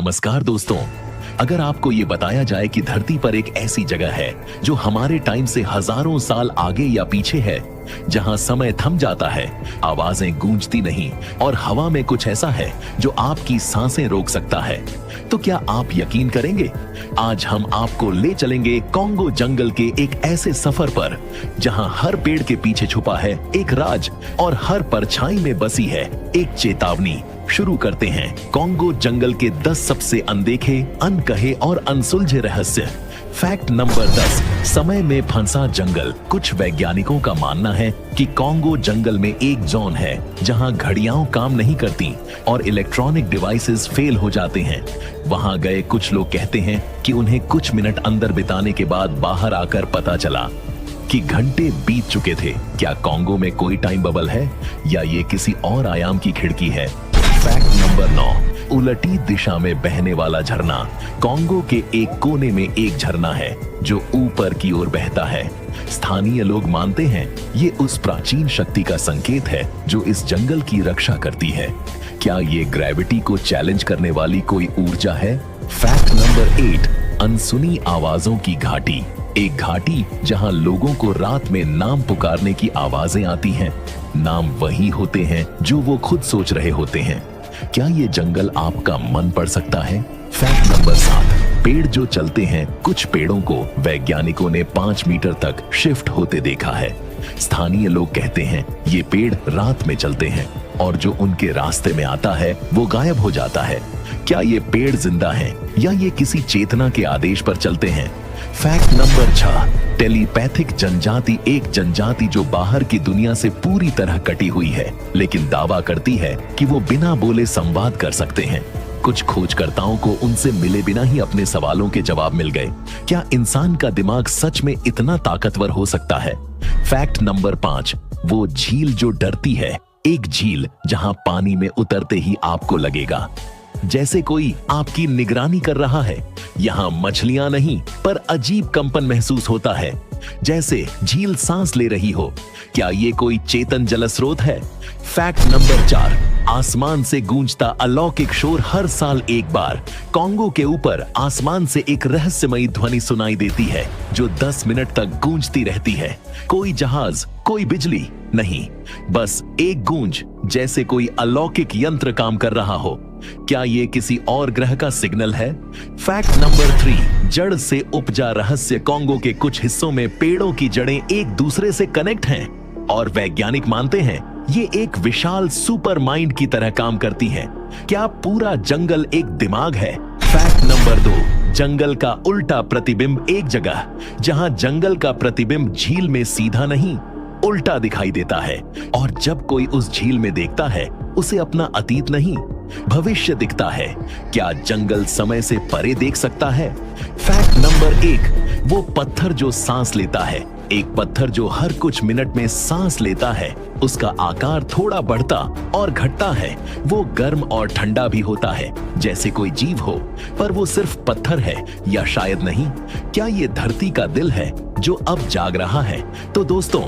नमस्कार दोस्तों, अगर आपको ये बताया जाए कि धरती पर एक ऐसी जगह है जो हमारे टाइम से हजारों साल आगे या पीछे है, जहां समय थम जाता है, आवाजें गूंजती नहीं और हवा में कुछ ऐसा है जो आपकी सांसें रोक सकता है, तो क्या आप यकीन करेंगे? आज हम आपको ले चलेंगे कॉन्गो जंगल के एक ऐसे सफर पर जहां हर पेड़ के पीछे छुपा है एक राज और हर परछाई में बसी है एक चेतावनी। शुरू करते हैं कॉन्गो जंगल के 10 सबसे अनदेखे, अनकहे और अनसुलझे रहस्य। फैक्ट नंबर 10, समय में फंसा जंगल। कुछ वैज्ञानिकों का मानना है कि कॉन्गो जंगल में एक जोन है जहां घड़ियां काम नहीं करती और इलेक्ट्रॉनिक डिवाइसेस फेल हो जाते हैं। वहां गए कुछ लोग कहते हैं कि उन्हें कुछ मिनट अंदर बिताने के बाद बाहर आकर पता चला कि घंटे बीत चुके थे। क्या कॉन्गो में कोई टाइम बबल है या ये किसी और आयाम की खिड़की है? फैक्ट नंबर 9, उलटी दिशा में बहने वाला झरना। कॉन्गो के एक कोने में एक झरना है जो ऊपर की ओर बहता है। स्थानीय लोग मानते हैं ये उस प्राचीन शक्ति का संकेत है जो इस जंगल की रक्षा करती है। क्या ये ग्रेविटी को चैलेंज करने वाली कोई ऊर्जा है? फैक्ट नंबर 8, अनसुनी आवाजों की घाटी। एक घाटी जहां लोगों को रात में नाम पुकारने की आवाजें आती हैं। नाम वही होते हैं जो वो खुद सोच रहे होते हैं। क्या ये जंगल आपका मन पढ़ सकता है? फैक्ट नंबर 7, पेड़ जो चलते हैं। कुछ पेड़ों को वैज्ञानिकों ने 5 मीटर तक शिफ्ट होते देखा है। स्थानीय लोग कहते हैं ये पेड़ रात में चलते हैं और जो उनके रास्ते में आता है वो गायब हो जाता है। क्या ये पेड़ जिंदा हैं या ये किसी चेतना के आदेश पर चलते हैं? फैक्ट नंबर 6, टेलीपैथिक जनजाति। एक जनजाति जो बाहर की दुनिया से पूरी तरह कटी हुई है लेकिन दावा करती है कि वो बिना बोले संवाद कर सकते हैं। कुछ खोजकर्ताओं को उनसे मिले बिना ही अपने सवालों के जवाब मिल गए। क्या इंसान का दिमाग सच में इतना ताकतवर हो सकता है? फैक्ट नंबर 5, वो झील जो डरती है। एक झील जहां पानी में उतरते ही आपको लगेगा जैसे कोई आपकी निगरानी कर रहा है। यहाँ मछलियां नहीं पर अजीब कंपन महसूस होता है, जैसे झील सांस ले रही हो। क्या ये कोई चेतन जलस्रोत है? फैक्ट नंबर 4, आसमान से गूंजता अलौकिक शोर। हर साल एक बार कॉन्गो के ऊपर आसमान से एक रहस्यमयी ध्वनि सुनाई देती है जो 10 मिनट तक गूंजती रहती है। कोई जहाज, कोई बिजली नहीं, बस एक गूंज, जैसे कोई अलौकिक यंत्र काम कर रहा हो। क्या ये किसी और ग्रह का सिग्नल है? फैक्ट नंबर 3, जड़ से उपजा रहस्य। कॉन्गो के कुछ हिस्सों में पेड़ों की जड़ें एक दूसरे से कनेक्ट हैं और वैज्ञानिक मानते हैं ये एक विशाल सुपर माइंड की तरह काम करती हैं। क्या पूरा जंगल एक दिमाग है? फैक्ट नंबर 2, जंगल का उल्टा प्रतिबिंब। एक जगह जहां जंगल का प्रतिबिंब झील में सीधा नहीं उल्टा दिखाई देता है और जब कोई उस झील में देखता है उसे अपना अतीत नहीं भविष्य दिखता है। क्या जंगल समय से परे देख सकता है? फैक्ट नंबर 1, वो पत्थर जो सांस लेता है। एक पत्थर जो हर कुछ मिनट में सांस लेता है, उसका आकार थोड़ा बढ़ता और घटता है। वो गर्म और ठंडा भी होता है जैसे कोई जीव हो, पर वो सिर्फ पत्थर है या शायद नहीं। क्या ये धरती का दिल है जो अब जाग रहा है? तो दोस्तों,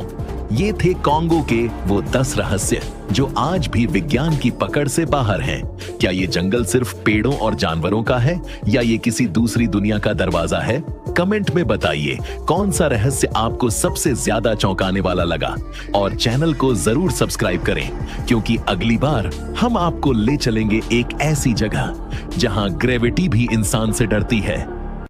ये थे कॉन्गो के वो 10 रहस्य जो आज भी विज्ञान की पकड़ से बाहर हैं। क्या ये जंगल सिर्फ पेड़ों और जानवरों का है या ये किसी दूसरी दुनिया का दरवाजा है? कमेंट में बताइए कौन सा रहस्य आपको सबसे ज्यादा चौंकाने वाला लगा और चैनल को जरूर सब्सक्राइब करें, क्योंकि अगली बार हम आपको ले चलेंगे एक ऐसी जगह जहां ग्रेविटी भी इंसान से डरती है।